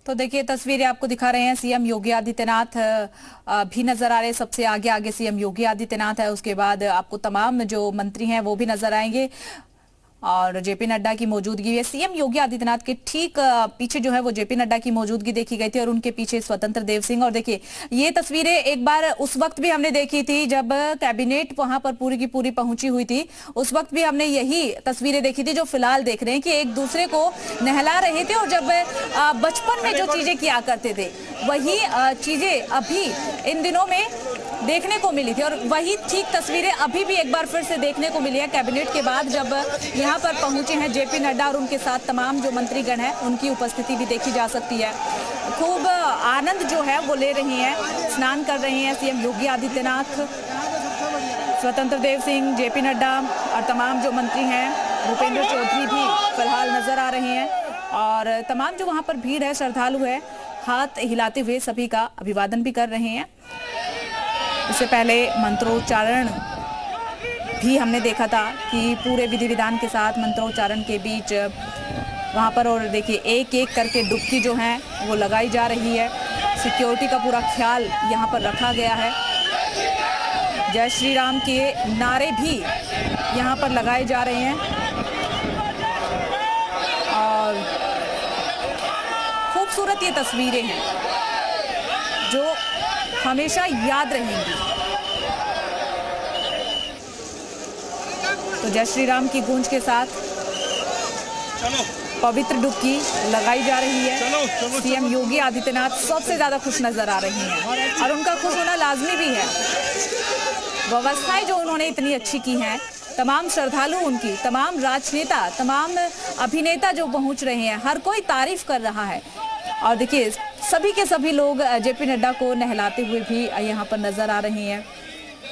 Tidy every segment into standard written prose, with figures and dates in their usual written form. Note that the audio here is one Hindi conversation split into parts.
तो देखिए तस्वीरें आपको दिखा रहे हैं, सीएम योगी आदित्यनाथ भी नजर आ रहे हैं। सबसे आगे आगे सीएम योगी आदित्यनाथ है, उसके बाद आपको तमाम जो मंत्री हैं वो भी नजर आएंगे और जेपी नड्डा की मौजूदगी है। सीएम योगी आदित्यनाथ के ठीक पीछे जो है वो जेपी नड्डा की मौजूदगी देखी गई थी और उनके पीछे स्वतंत्र देव सिंह। और देखिए ये तस्वीरें एक बार उस वक्त भी हमने देखी थी जब कैबिनेट वहां पर पूरी की पूरी पहुंची हुई थी। उस वक्त भी हमने यही तस्वीरें देखी थी जो फिलहाल देख रहे हैं कि एक दूसरे को नहला रहे थे और जब बचपन में जो चीजें किया करते थे वही चीजें अभी इन दिनों में देखने को मिली थी और वही ठीक तस्वीरें अभी भी एक बार फिर से देखने को मिली है कैबिनेट के बाद जब यहाँ पर पहुंचे हैं जेपी नड्डा और उनके साथ तमाम जो मंत्रीगण हैं उनकी उपस्थिति भी देखी जा सकती है। खूब आनंद जो है वो ले रही हैं, स्नान कर रहे हैं सीएम योगी आदित्यनाथ, स्वतंत्र देव सिंह, जेपी नड्डा और तमाम जो मंत्री हैं, भूपेंद्र चौधरी भी फिलहाल नजर आ रहे हैं और तमाम जो वहां पर भीड़ है, श्रद्धालु है, हाथ हिलाते हुए सभी का अभिवादन भी कर रहे हैं। इससे पहले मंत्रोच्चारण भी हमने देखा था कि पूरे विधि विधान के साथ मंत्रोच्चारण के बीच वहां पर, और देखिए एक एक करके डुबकी जो है वो लगाई जा रही है। सिक्योरिटी का पूरा ख्याल यहाँ पर रखा गया है। जय श्री राम के नारे भी यहाँ पर लगाए जा रहे हैं और खूबसूरत ये तस्वीरें हैं जो हमेशा याद रहेंगी। तो जय श्री राम की गूंज के साथ पवित्र डुबकी लगाई जा रही है। सीएम योगी आदित्यनाथ सबसे ज्यादा खुश नजर आ रही हैं और उनका खुश होना लाजमी भी है। व्यवस्थाएं जो उन्होंने इतनी अच्छी की हैं, तमाम श्रद्धालु उनकी, तमाम राजनेता, तमाम अभिनेता जो पहुंच रहे हैं, हर कोई तारीफ कर रहा है। और देखिए सभी के सभी लोग जेपी नड्डा को नहलाते हुए भी यहाँ पर नजर आ रहे हैं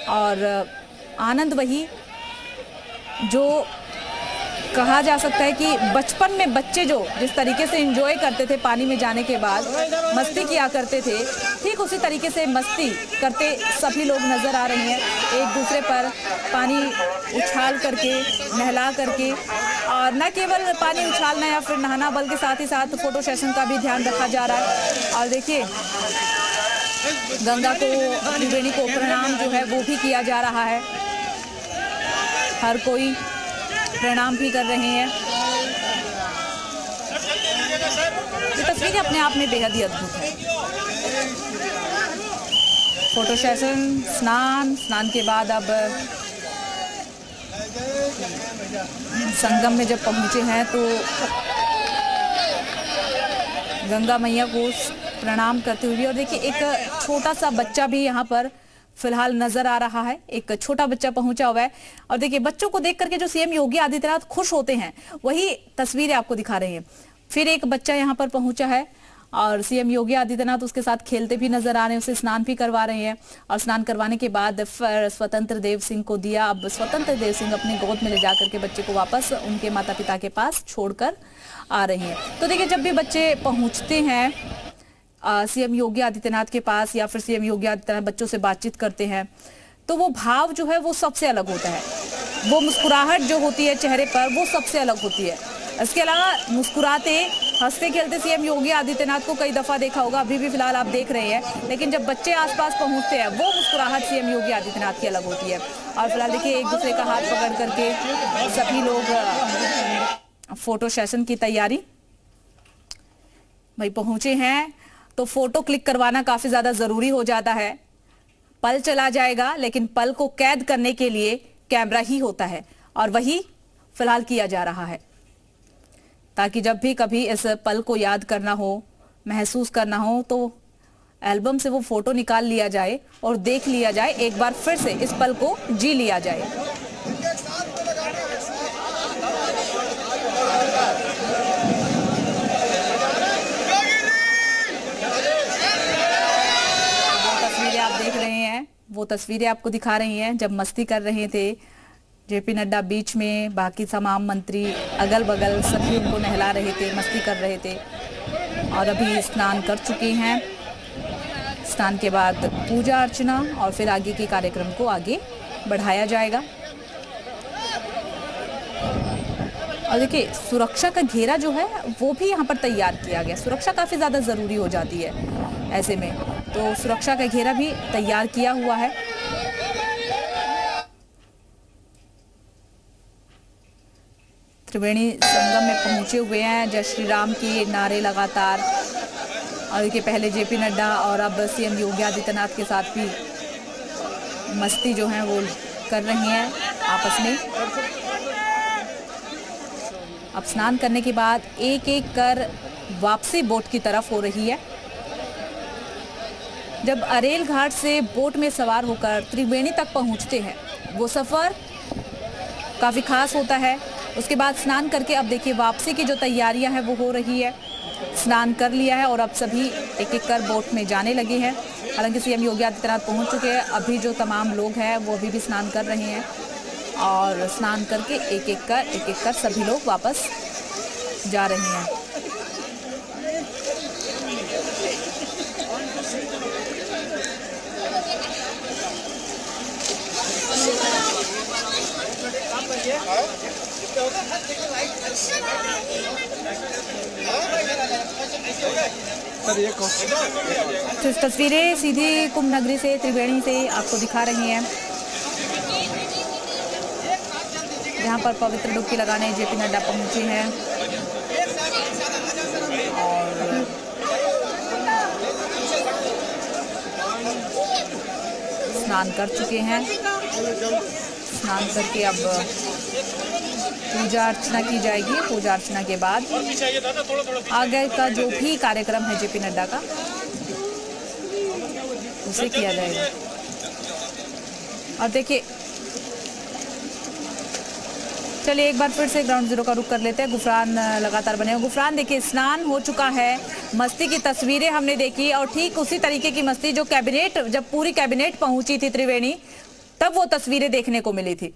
और आनंद वही जो कहा जा सकता है कि बचपन में बच्चे जो जिस तरीके से एंजॉय करते थे पानी में जाने के बाद, मस्ती किया करते थे, ठीक उसी तरीके से मस्ती करते सभी लोग नजर आ रहे हैं। एक दूसरे पर पानी उछाल करके, नहला करके, और न केवल पानी उछालना या फिर नहाना बल्कि साथ ही साथ फोटो सेशन का भी ध्यान रखा जा रहा है। और देखिए गंगा को, त्रिवेणी को प्रणाम जो है वो भी किया जा रहा है। हर कोई प्रणाम भी कर रहे हैं। ये तस्वीरें अपने आप में बेहद ही अद्भुत है। फोटो सेशन, स्नान के बाद अब संगम में जब पहुंचे हैं तो गंगा मैया को प्रणाम करते हुए, और देखिए एक छोटा सा बच्चा भी यहाँ पर फिलहाल नजर आ रहा है। एक छोटा बच्चा पहुंचा हुआ है और देखिए बच्चों को देख करके जो सीएम योगी आदित्यनाथ खुश होते हैं वही तस्वीरें आपको दिखा रहे हैं। फिर एक बच्चा यहाँ पर पहुंचा है और सीएम योगी आदित्यनाथ उसके साथ खेलते भी नजर आ रहे हैं, उसे स्नान भी करवा रहे हैं और स्नान करवाने के बाद स्वतंत्र देव सिंह को दिया। अब स्वतंत्र देव सिंह अपनी गोद में ले जाकर के बच्चे को वापस उनके माता पिता के पास छोड़कर आ रहे हैं। तो देखिए जब भी बच्चे पहुंचते हैं सीएम योगी आदित्यनाथ के पास या फिर सीएम योगी आदित्यनाथ बच्चों से बातचीत करते हैं तो वो भाव जो है वो सबसे अलग होता है। वो मुस्कुराहट जो होती है चेहरे पर वो सबसे अलग होती है। इसके अलावा मुस्कुराते, हंसते खेलते सीएम योगी आदित्यनाथ को कई दफा देखा होगा, अभी भी फिलहाल आप देख रहे हैं, लेकिन जब बच्चे आसपास पहुंचते हैं वो मुस्कुराहट सीएम योगी आदित्यनाथ की अलग होती है। और फिलहाल देखिए एक दूसरे का हाथ पकड़ करके सभी लोग फोटो सेशन की तैयारी भाई पहुंचे हैं तो फोटो क्लिक करवाना काफी ज्यादा जरूरी हो जाता है। पल चला जाएगा लेकिन पल को कैद करने के लिए कैमरा ही होता है और वही फिलहाल किया जा रहा है ताकि जब भी कभी इस पल को याद करना हो, महसूस करना हो तो एल्बम से वो फोटो निकाल लिया जाए और देख लिया जाए, एक बार फिर से इस पल को जी लिया जाए। वो तस्वीरें आपको दिखा रही हैं जब मस्ती कर रहे थे जेपी नड्डा बीच में, बाकी तमाम मंत्री अगल बगल सभी उनको नहला रहे थे, मस्ती कर रहे थे। और अभी स्नान कर चुके हैं। स्नान के बाद पूजा अर्चना और फिर आगे के कार्यक्रम को आगे बढ़ाया जाएगा। और देखिए सुरक्षा का घेरा जो है वो भी यहाँ पर तैयार किया गया। सुरक्षा काफी ज्यादा जरूरी हो जाती है ऐसे में, तो सुरक्षा का घेरा भी तैयार किया हुआ है। त्रिवेणी संगम में पहुंचे हुए हैं, जय श्री राम के नारे लगातार। और देखिए पहले जेपी नड्डा और अब सीएम योगी आदित्यनाथ के साथ भी मस्ती जो है वो कर रही हैं आपस में। अब स्नान करने के बाद एक एक कर वापसी बोट की तरफ हो रही है। जब अरेल घाट से बोट में सवार होकर त्रिवेणी तक पहुंचते हैं, वो सफर काफी खास होता है। उसके बाद स्नान करके अब देखिए वापसी की जो तैयारियां हैं वो हो रही है। स्नान कर लिया है और अब सभी एक एक कर बोट में जाने लगे हैं। हालांकि सीएम योगी आदित्यनाथ पहुंच चुके हैं, अभी जो तमाम लोग हैं वो अभी भी स्नान कर रहे हैं और स्नान करके एक एक कर सभी लोग वापस जा रहे हैं। तो तस्वीरें सीधी कुंभ नगरी से, त्रिवेणी से आपको दिखा रही हैं, जहां पर पवित्र डुबकी लगाने जेपी नड्डा पहुंचे हैं और स्नान कर चुके हैं। स्नान करके अब पूजा अर्चना की जाएगी। पूजा अर्चना के बाद आगे का जो भी कार्यक्रम है जेपी नड्डा का उसे किया जाएगा। और देखिए चलिए एक बार फिर से ग्राउंड जीरो का रुख कर लेते हैं। गुफरान लगातार बने हुए। गुफरान देखिए स्नान हो चुका है, मस्ती की तस्वीरें हमने देखी और ठीक उसी तरीके की मस्ती जो कैबिनेट, जब पूरी कैबिनेट पहुंची थी त्रिवेणी तब वो तस्वीरें देखने को मिली थी।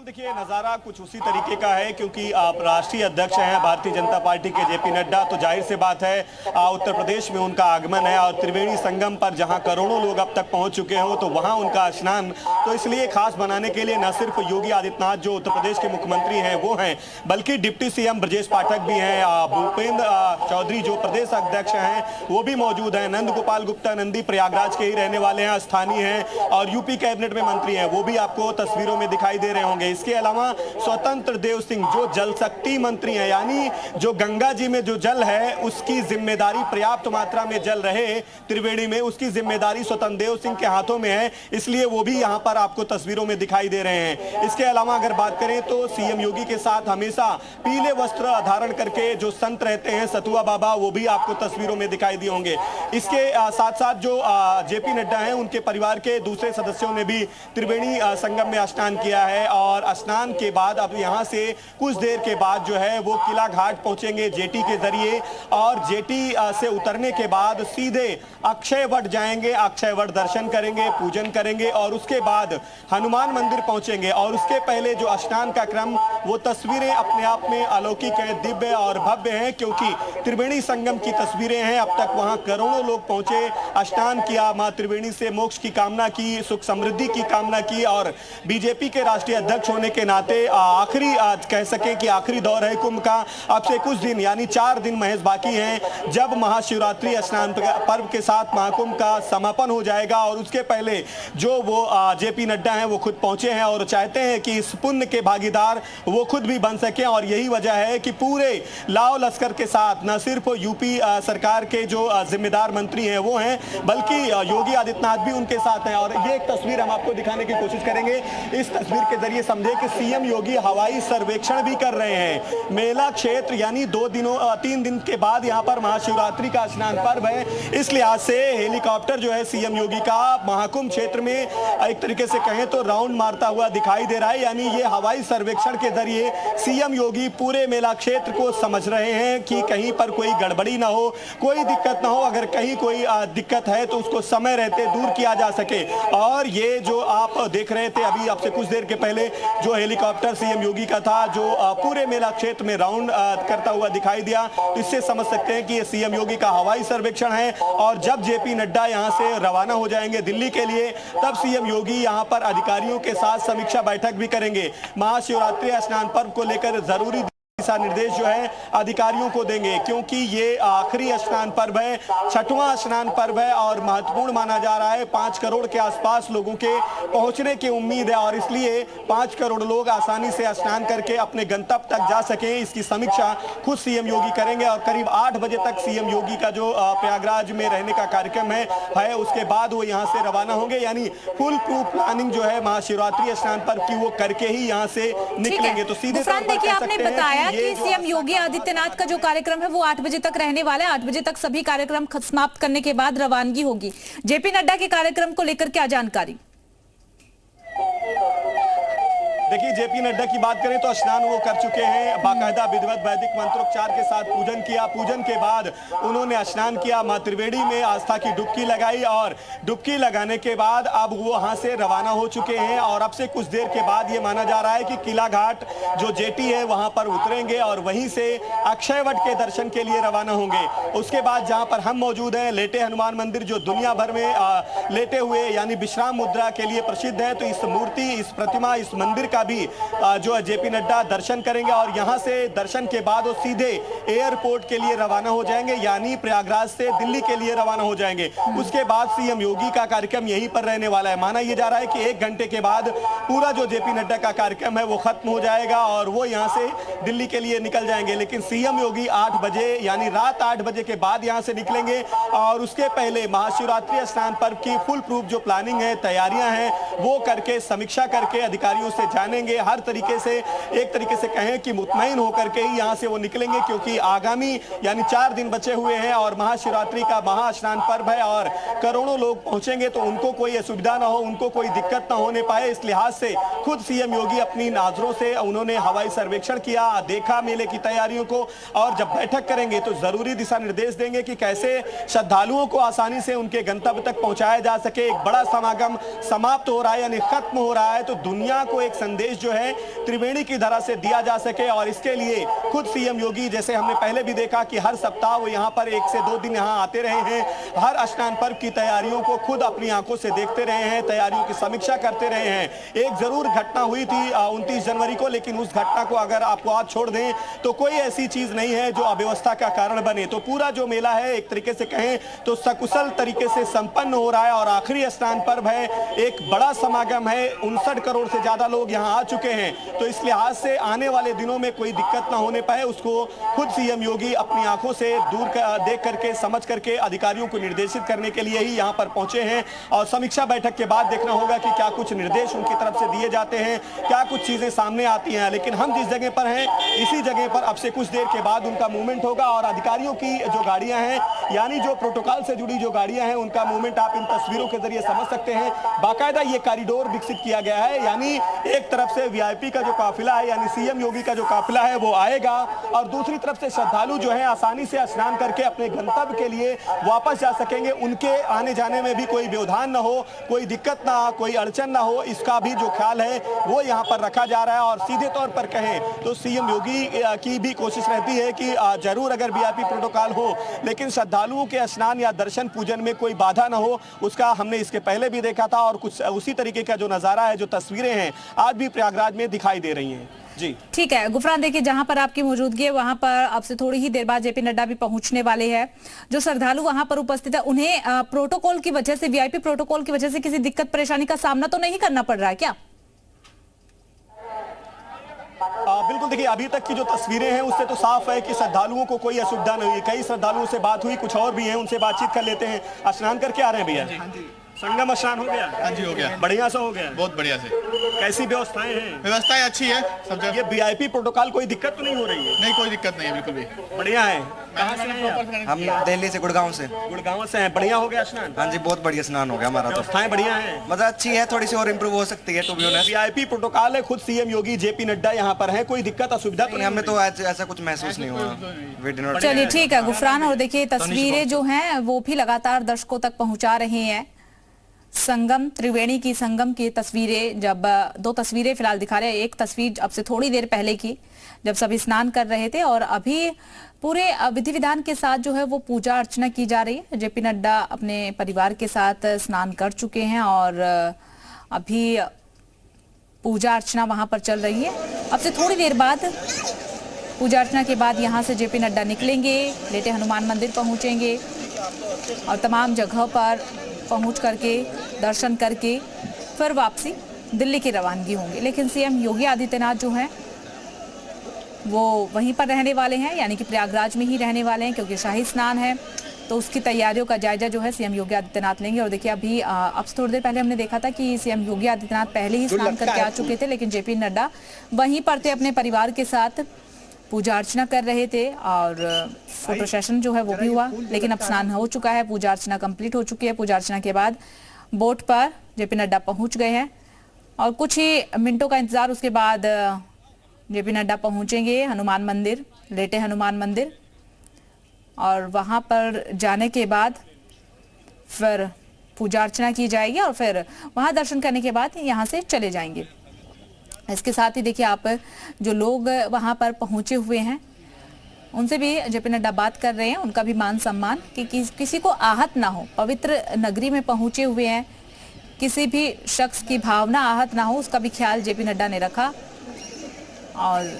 देखिए नज़ारा कुछ उसी तरीके का है, क्योंकि आप राष्ट्रीय अध्यक्ष हैं भारतीय जनता पार्टी के जेपी नड्डा, तो जाहिर सी बात है उत्तर प्रदेश में उनका आगमन है और त्रिवेणी संगम पर जहां करोड़ों लोग अब तक पहुंच चुके हों तो वहां उनका स्नान तो इसलिए खास बनाने के लिए न सिर्फ योगी आदित्यनाथ जो उत्तर प्रदेश के मुख्यमंत्री हैं वो हैं, बल्कि डिप्टी सीएम ब्रजेश पाठक भी हैं, भूपेंद्र चौधरी जो प्रदेश अध्यक्ष हैं वो भी मौजूद हैं, नंद गोपाल गुप्ता नंदी प्रयागराज के ही रहने वाले हैं, स्थानीय हैं और यूपी कैबिनेट में मंत्री हैं, वो भी आपको तस्वीरों में दिखाई दे रहे होंगे। इसके अलावा स्वतंत्र देव सिंह जो जल शक्ति मंत्री हैं, यानी जो गंगा जी में जो जल है उसकी जिम्मेदारी पर्याप्त मात्रा में जल रहे त्रिवेणी में, उसकी जिम्मेदारी स्वतंत्र देव सिंह के हाथों में है, इसलिए वो भी यहां पर आपको तस्वीरों में दिखाई दे रहे हैं। इसके अलावा अगर बात करें तो सीएम योगी के साथ हमेशा पीले वस्त्र धारण करके जो संत रहते हैं सतुआ बाबा, वो भी आपको तस्वीरों में दिखाई दिए होंगे। इसके साथ साथ जो जेपी नड्डा हैं उनके परिवार के दूसरे सदस्यों ने भी त्रिवेणी संगम में स्नान किया है और स्नान के बाद अब यहां से कुछ देर के बाद जो है वो किला घाट पहुंचेंगे जेटी के जरिए और जेटी से उतरने के बाद सीधे अक्षय वट जाएंगे, अक्षय वट दर्शन करेंगे, पूजन करेंगे और उसके बाद हनुमान मंदिर पहुंचेंगे। और उसके पहले जो स्नान का क्रम, वो तस्वीरें अपने आप में अलौकिक है, दिव्य और भव्य हैं, क्योंकि त्रिवेणी संगम की तस्वीरें हैं। अब तक वहां करोड़ों लोग पहुंचे, स्नान किया, मां त्रिवेणी से मोक्ष की कामना की, सुख समृद्धि की कामना की और बीजेपी के राष्ट्रीय अध्यक्ष होने के नाते आखिरी कह सके कि आखिरी दौर है कुंभ का। अब से कुछ दिन यानी 4 दिन महज बाकी हैं जब महाशिवरात्रि स्नान पर्व के साथ महाकुंभ का समापन हो जाएगा और उसके पहले जो वो जेपी नड्डा हैं वो खुद पहुंचे हैं और चाहते हैं कि इस पुण्य के भागीदार वो खुद भी बन सके। और यही वजह है कि पूरे लाव लश्कर के साथ न सिर्फ यूपी सरकार के जो जिम्मेदार मंत्री हैं वो हैं, बल्कि योगी आदित्यनाथ भी उनके साथ हैं। और ये एक तस्वीर हम आपको दिखाने की कोशिश करेंगे। इस तस्वीर के जरिए समझे कि सीएम योगी हवाई सर्वेक्षण भी कर रहे हैं। मेला क्षेत्र यानी 3 दिन के बाद यहाँ पर महाशिवरात्रि का स्नान पर्व है, इस लिहाज से हेलीकॉप्टर जो है सीएम योगी का महाकुंभ क्षेत्र में एक तरीके से कहें तो राउंड मारता हुआ दिखाई दे रहा है। यानी ये हवाई सर्वेक्षण के जरिए सीएम योगी पूरे मेला क्षेत्र को समझ रहे हैं कि कहीं पर कोई गड़बड़ी ना हो, कोई दिक्कत ना हो, अगर कहीं कोई दिक्कत है तो उसको समय रहते दूर किया जा सके। और ये जो आप देख रहे थे अभी आपसे कुछ देर के पहले जो हेलीकॉप्टर सीएम योगी का था, जो पूरे मेला क्षेत्र में राउंड करता हुआ दिखाई दिया, तो इससे समझ सकते हैं कि ये सीएम योगी का हवाई सर्वेक्षण है। और जब जेपी नड्डा यहां से रवाना हो जाएंगे दिल्ली के लिए, तब सीएम योगी यहां पर अधिकारियों के साथ समीक्षा बैठक भी करेंगे। महाशिवरात्रि स्नान पर्व को लेकर जरूरी दिशा निर्देश जो है अधिकारियों को देंगे, क्योंकि ये आखिरी स्नान पर्व है, छठवां स्नान पर्व है और महत्वपूर्ण माना जा रहा है। 5 करोड़ के आसपास लोगों के पहुंचने की उम्मीद है और इसलिए 5 करोड़ लोग आसानी से स्नान करके अपने गंतव्य तक जा सकें, इसकी समीक्षा खुद सीएम योगी करेंगे। और करीब 8 बजे तक सीएम योगी का जो प्रयागराज में रहने का कार्यक्रम है उसके बाद वो यहाँ से रवाना होंगे। यानी फुल प्रूफ प्लानिंग जो है महाशिवरात्रि स्नान पर्व की वो करके ही यहाँ से निकलेंगे। तो सीधे देखिए, आपने बताया कि सीएम योगी आदित्यनाथ का जो कार्यक्रम है वो 8 बजे तक रहने वाला है। 8 बजे तक सभी कार्यक्रम समाप्त करने के बाद रवानगी होगी। जेपी नड्डा के कार्यक्रम को लेकर क्या जानकारी? देखिए, जेपी नड्डा की बात करें तो स्नान वो कर चुके हैं, बाकायदा विधिवत वैदिक मंत्रोच्चार के साथ पूजन किया। पूजन के बाद उन्होंने स्नान किया, मां त्रिवेणी में आस्था की डुबकी लगाई और डुबकी लगाने के बाद अब वो वहां से रवाना हो चुके हैं। और अब से कुछ देर के बाद ये माना जा रहा है कि किला घाट जो जेटी है वहां पर उतरेंगे और वहीं से अक्षय वट के दर्शन के लिए रवाना होंगे। उसके बाद जहां पर हम मौजूद हैं, लेटे हनुमान मंदिर, जो दुनिया भर में लेटे हुए यानी विश्राम मुद्रा के लिए प्रसिद्ध है, तो इस मूर्ति, इस प्रतिमा, इस मंदिर का भी जो जेपी नड्डा दर्शन करेंगे। और यहां से दर्शन के बाद वो सीधे एयरपोर्ट के लिए रवाना हो जाएंगे, यानी प्रयागराज से दिल्ली के लिए रवाना हो जाएंगे। उसके बाद सीएम योगी का कार्यक्रम यहीं पर रहने वाला है। माना यह जा रहा है कि 1 घंटे के बाद पूरा जो जेपी नड्डा का कार्यक्रम है वो खत्म हो जाएगा और वो यहां से दिल्ली के लिए निकल जाएंगे। लेकिन सीएम योगी 8 बजे यानी रात 8 बजे के बाद यहां से निकलेंगे और उसके पहले महाशिवरात्रि स्नान पर्व की फुल प्रूफ जो प्लानिंग है, तैयारियां हैं, वो करके समीक्षा करके अधिकारियों से जानेंगे। हर तरीके से, एक तरीके से कहें कि मुतमईन होकर के ही यहां से वो निकलेंगे, क्योंकि आगामी यानी 4 दिन बचे हुए हैं और महाशिवरात्रि का महास्नान पर्व है और करोड़ों लोग पहुंचेंगे, तो उनको कोई असुविधा ना हो, उनको कोई दिक्कत ना होने पाए, इस लिहाज से खुद सीएम योगी अपनी नजरों से उन्होंने हवाई सर्वेक्षण किया, देखा मेले की तैयारियों को। और जब बैठक करेंगे तो जरूरी दिशा निर्देश देंगे कि कैसे श्रद्धालुओं को आसानी से उनके गंतव्य तक पहुंचाया जा सके। एक बड़ा समागम समाप्त हो रहा है यानी खत्म हो रहा है, तो दुनिया को एक संदेश जो है त्रिवेणी की धरा से दिया जा सके। और इसके लिए खुद सीएम योगी, जैसे हमने पहले भी देखा कि हर सप्ताह वो यहाँ पर 1 से 2 दिन यहाँ आते रहे हैं, हर स्नान पर्व की तैयारियों को खुद अपनी आंखों से देखते रहे हैं, तैयारियों की समीक्षा करते रहे हैं। एक जरूर घटना हुई थी 29 जनवरी को, लेकिन उस घटना को अगर आपको आज छोड़ दें तो कोई ऐसी चीज नहीं है जो अव्यवस्था का कारण बने। तो पूरा जो मेला है एक तरीके से कहें तो सकुशल तरीके से संपन्न हो रहा है और आखिरी स्नान पर्व है, एक बड़ा समागम है, 59 करोड़ से ज्यादा लोग यहाँ आ चुके हैं। तो इस लिहाज से आने वाले दिनों में कोई दिक्कत ना होने पाए, उसको खुद सीएम योगी अपनी आंखों से दूर देख करके, समझ करके अधिकारियों को निर्देशित करने के लिए ही यहाँ पर पहुंचे हैं। और समीक्षा बैठक के बाद देखना होगा कि क्या कुछ निर्देश उनकी तरफ से दिए जाते हैं, क्या कुछ चीजें सामने आती हैं। लेकिन हम जिस जगह पर हैं, इसी जगह पर अब से कुछ देर के बाद उनका मूवमेंट होगा और अधिकारियों की जो गाड़ियां हैं, यानी जो प्रोटोकॉल से जुड़ी जो गाड़ियां हैं, उनका मूवमेंट आप इन तस्वीरों के जरिए समझ सकते हैं। बाकायदा ये कॉरिडोर विकसित किया गया है, यानी एक तरफ से वीआईपी का जो काफिला है यानी सीएम योगी का जो काफिला है वो आएगा और दूसरी तरफ से श्रद्धालु जो है आसानी से स्नान करके अपने गंतव्य के लिए वापस जा सकेंगे। उनके आने जाने में भी कोई व्यवधान ना हो, कोई दिक्कत ना हो, कोई अड़चन ना हो, इसका भी जो ख्याल है वो यहाँ पर रखा जा रहा है। और सीधे तौर पर कहें तो सीएम योगी की भी कोशिश रहती है कि जरूर अगर वीआईपी प्रोटोकॉल हो, लेकिन श्रद्धालुओं के स्नान या दर्शन पूजन में कोई बाधा ना हो, उसका हमने इसके पहले भी देखा था। और कुछ उसी तरीके का जो नजारा है, जो तस्वीरें हैं, आज भी प्रयागराज में दिखाई दे रही हैं। जी ठीक है गुफरान, देखिए जहां पर आपकी मौजूदगी है वहां पर अब से थोड़ी ही देर बाद जेपी नड्डा भी पहुंचने वाले हैं। जो श्रद्धालु वहां पर उपस्थित है उन्हें प्रोटोकॉल की वजह से, वीआईपी प्रोटोकॉल की वजह से किसी दिक्कत परेशानी का सामना तो नहीं करना पड़ रहा है क्या? बिल्कुल, देखिए अभी तक की जो तस्वीरें हैं उससे तो साफ है कि श्रद्धालुओं को कोई असुविधा नहीं हुई। कई श्रद्धालुओं से बात हुई, कुछ और भी हैं, उनसे बातचीत कर लेते हैं। स्नान करके आ रहे हैं भैया? हाँ जी, संगम स्नान हो गया? हाँ जी, हो गया। बढ़िया सा हो गया? बहुत बढ़िया से। कैसी व्यवस्थाएं हैं? व्यवस्थाएं अच्छी है सब जगह। ये वीआईपी प्रोटोकॉल कोई दिक्कत तो नहीं हो रही है? नहीं, कोई दिक्कत नहीं है, बिल्कुल भी बढ़िया है। कहाँ से हैं आप? हम दिल्ली से, गुड़गांव से। गुड़गांव से हैं। बढ़िया हो गया स्नान? हाँ जी, बहुत बढ़िया स्नान हो गया हमारा। तो व्यवस्थाएं बढ़िया हैं, मतलब अच्छी है, थोड़ी सी और इम्प्रूव हो सकती है to be honest. VIP protocol है, खुद सीएम योगी जेपी नड्डा यहाँ पर हैं, कोई दिक्कत असुविधा तो नहीं? हमें तो ऐसा कुछ महसूस नहीं हुआ। चलिए ठीक है गुफरान, और देखिए तस्वीरें जो हैं वो भी लगातार दर्शकों तक पहुंचा रहे हैं। संगम, त्रिवेणी की संगम की तस्वीरें, जब दो तस्वीरें फिलहाल दिखा रहे हैं। एक तस्वीर अब से थोड़ी देर पहले की, जब सभी स्नान कर रहे थे, और अभी पूरे विधि विधान के साथ जो है वो पूजा अर्चना की जा रही है। जेपी नड्डा अपने परिवार के साथ स्नान कर चुके हैं और अभी पूजा अर्चना वहां पर चल रही है। अब से थोड़ी देर बाद पूजा अर्चना के बाद यहां से जेपी नड्डा निकलेंगे, लेटे हनुमान मंदिर पहुंचेंगे और तमाम जगह पर पहुंच करके दर्शन करके फिर वापसी दिल्ली की रवानगी होंगे। लेकिन सीएम योगी आदित्यनाथ जो हैं वो वहीं पर रहने वाले हैं, यानी कि प्रयागराज में ही रहने वाले हैं, क्योंकि शाही स्नान है। तो उसकी तैयारियों का जायजा जो है सीएम योगी आदित्यनाथ लेंगे। और देखिए अभी अब से थोड़ी देर पहले हमने देखा था कि सीएम योगी आदित्यनाथ पहले ही स्नान करके आ चुके थे, लेकिन जेपी नड्डा वहीं पर थे, अपने परिवार के साथ पूजा अर्चना कर रहे थे और फोटो सेशन जो है वो भी हुआ। लेकिन अब स्नान हो चुका है, पूजा अर्चना कंप्लीट हो चुकी है। पूजा अर्चना के बाद बोट पर जेपी नड्डा पहुंच गए हैं और कुछ ही मिनटों का इंतजार, उसके बाद जेपी नड्डा पहुंचेंगे हनुमान मंदिर, लेटे हनुमान मंदिर, और वहां पर जाने के बाद फिर पूजा अर्चना की जाएगी और फिर वहां दर्शन करने के बाद यहां से चले जाएंगे। इसके साथ ही देखिए आप जो लोग वहां पर पहुंचे हुए हैं उनसे भी जेपी नड्डा बात कर रहे हैं, उनका भी मान सम्मान कि किसी को आहत ना हो। पवित्र नगरी में पहुंचे हुए हैं, किसी भी शख्स की भावना आहत ना हो, उसका भी ख्याल जेपी नड्डा ने रखा। और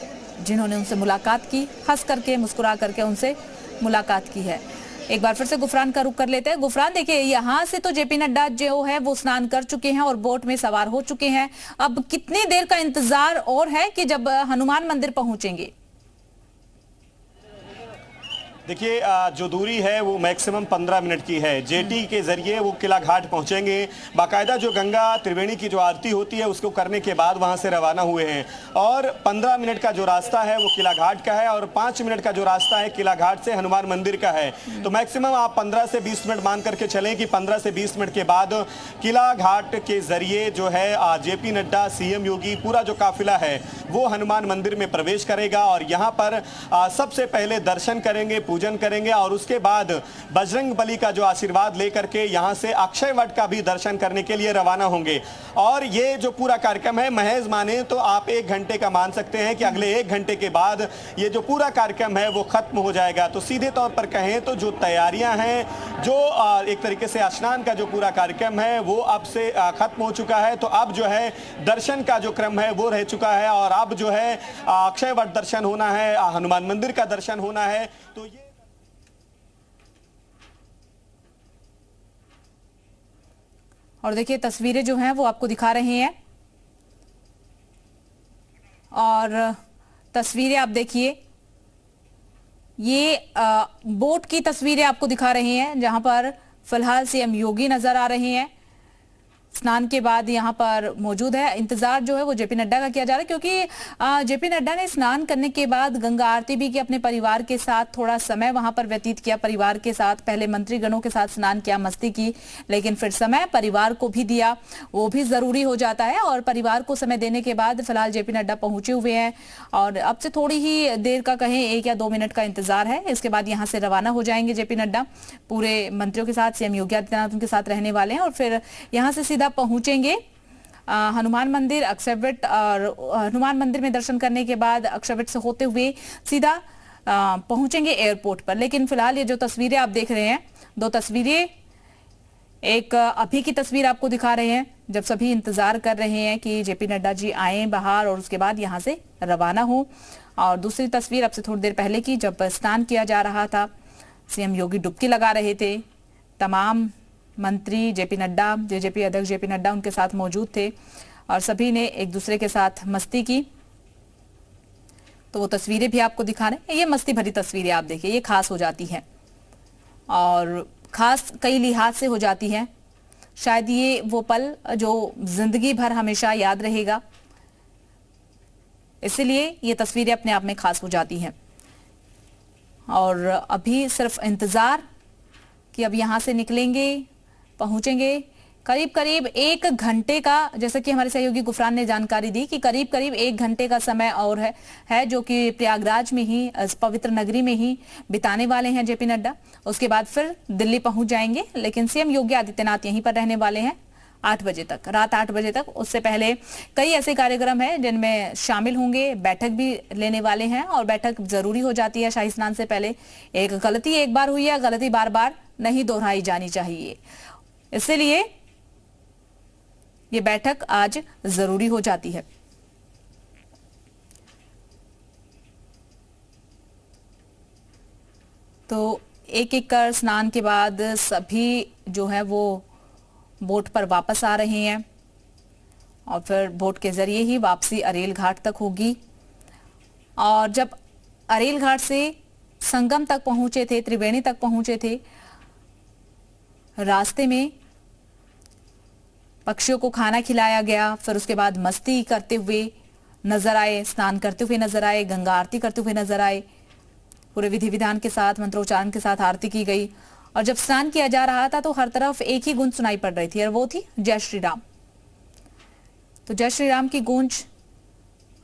जिन्होंने उनसे मुलाकात की, हंस करके मुस्कुरा करके उनसे मुलाकात की है। एक बार फिर से गुफरान का रुख कर लेते हैं। गुफरान, देखिए यहाँ से तो जेपी नड्डा जो है वो स्नान कर चुके हैं और बोट में सवार हो चुके हैं। अब कितनी देर का इंतजार और है कि जब हनुमान मंदिर पहुंचेंगे? देखिए जो दूरी है वो मैक्सिमम 15 मिनट की है। जेटी के जरिए वो किला घाट पहुंचेंगे। बाकायदा जो गंगा त्रिवेणी की जो आरती होती है उसको करने के बाद वहां से रवाना हुए हैं। और 15 मिनट का जो रास्ता है वो किला घाट का है और 5 मिनट का जो रास्ता है किला घाट से हनुमान मंदिर का है। तो मैक्सिमम आप 15 से 20 मिनट मान करके चलें कि 15 से 20 मिनट के बाद किला घाट के जरिए जो है जेपी नड्डा, सीएम योगी, पूरा जो काफिला है वो हनुमान मंदिर में प्रवेश करेगा और यहाँ पर सबसे पहले दर्शन करेंगे, पूजन करेंगे और उसके बाद बजरंग बली का जो आशीर्वाद लेकर के यहां से अक्षय वट का भी दर्शन करने के लिए रवाना होंगे। और ये जो पूरा कार्यक्रम है महज माने तो आप 1 घंटे का मान सकते हैं कि अगले 1 घंटे के बाद ये जो पूरा कार्यक्रम है वो खत्म हो जाएगा। तो सीधे तौर पर कहें तो जो तैयारियां हैं, जो एक तरीके से स्नान का जो पूरा कार्यक्रम है वो अब से खत्म हो चुका है। तो अब जो है दर्शन का जो क्रम है वो रह चुका है और अब जो है अक्षय वट दर्शन होना है, हनुमान मंदिर का दर्शन होना है। तो ये और देखिए तस्वीरें जो हैं वो आपको दिखा रहे हैं और तस्वीरें आप देखिए, ये बोट की तस्वीरें आपको दिखा रहे हैं जहां पर फिलहाल सीएम योगी नजर आ रहे हैं। स्नान के बाद यहाँ पर मौजूद है। इंतजार जो है वो जेपी नड्डा का किया जा रहा है, क्योंकि जेपी नड्डा ने स्नान करने के बाद गंगा आरती भी की, अपने परिवार के साथ थोड़ा समय वहां पर व्यतीत किया, परिवार के साथ पहले मंत्रीगणों के साथ स्नान किया, मस्ती की, लेकिन फिर समय परिवार को भी दिया, वो भी जरूरी हो जाता है। और परिवार को समय देने के बाद फिलहाल जेपी नड्डा पहुंचे हुए हैं और अब से थोड़ी ही देर का कहें 1 या 2 मिनट का इंतजार है। इसके बाद यहाँ से रवाना हो जाएंगे जेपी नड्डा, पूरे मंत्रियों के साथ, सीएम योगी आदित्यनाथ उनके साथ रहने वाले हैं और फिर यहाँ से सीधा पहुंचेंगे हनुमान मंदिर, अक्षयवट, और हनुमान मंदिर में दर्शन करने के बाद अक्षयवट से होते हुए सीधा पहुंचेंगे एयरपोर्ट पर। लेकिन फिलहाल ये जो तस्वीरें आप देख रहे हैं, 2 तस्वीरें, एक अभी की तस्वीर आपको दिखा रहे हैं जब सभी इंतजार कर रहे हैं कि जेपी नड्डा जी आए बाहर और उसके बाद यहां से रवाना हो, और दूसरी तस्वीर अब से थोड़ी देर पहले की जब स्नान किया जा रहा था, सीएम योगी डुबकी लगा रहे थे, तमाम मंत्री, जेपी नड्डा, जेजेपी अध्यक्ष जेपी नड्डा उनके साथ मौजूद थे और सभी ने एक दूसरे के साथ मस्ती की। तो वो तस्वीरें भी आपको दिखा रहे हैं। ये मस्ती भरी तस्वीरें आप देखिए, ये खास हो जाती हैं और खास कई लिहाज से हो जाती है। शायद ये वो पल जो जिंदगी भर हमेशा याद रहेगा, इसलिए ये तस्वीरें अपने आप में खास हो जाती हैं। और अभी सिर्फ इंतजार कि अब यहां से निकलेंगे, पहुंचेंगे। करीब करीब 1 घंटे का, जैसे कि हमारे सहयोगी गुफरान ने जानकारी दी कि करीब करीब 1 घंटे का समय और है जो कि प्रयागराज में ही, इस पवित्र नगरी में ही बिताने वाले हैं जेपी नड्डा। उसके बाद फिर दिल्ली पहुंच जाएंगे, लेकिन सीएम योगी आदित्यनाथ यहीं पर रहने वाले हैं 8 बजे तक, रात 8 बजे तक। उससे पहले कई ऐसे कार्यक्रम हैं जिनमें शामिल होंगे, बैठक भी लेने वाले हैं और बैठक जरूरी हो जाती है शाही स्नान से पहले। एक गलती एक बार हुई है, गलती बार बार नहीं दोहराई जानी चाहिए, इसलिए ये बैठक आज जरूरी हो जाती है। तो एक एक कर स्नान के बाद सभी जो है वो बोट पर वापस आ रहे हैं और फिर बोट के जरिए ही वापसी अरेल घाट तक होगी। और जब अरेल घाट से संगम तक पहुंचे थे, त्रिवेणी तक पहुंचे थे, रास्ते में पक्षियों को खाना खिलाया गया, फिर उसके बाद मस्ती करते हुए नजर आए, स्नान करते हुए नजर आए, गंगा आरती करते हुए नजर आए। पूरे विधि विधान के साथ, मंत्रोच्चारण के साथ आरती की गई और जब स्नान किया जा रहा था तो हर तरफ एक ही गूंज सुनाई पड़ रही थी और वो थी जय श्री राम। तो जय श्री राम की गूंज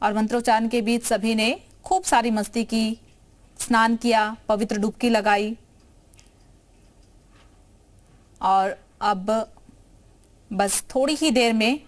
और मंत्रोच्चारण के बीच सभी ने खूब सारी मस्ती की, स्नान किया, पवित्र डुबकी लगाई और अब बस थोड़ी ही देर में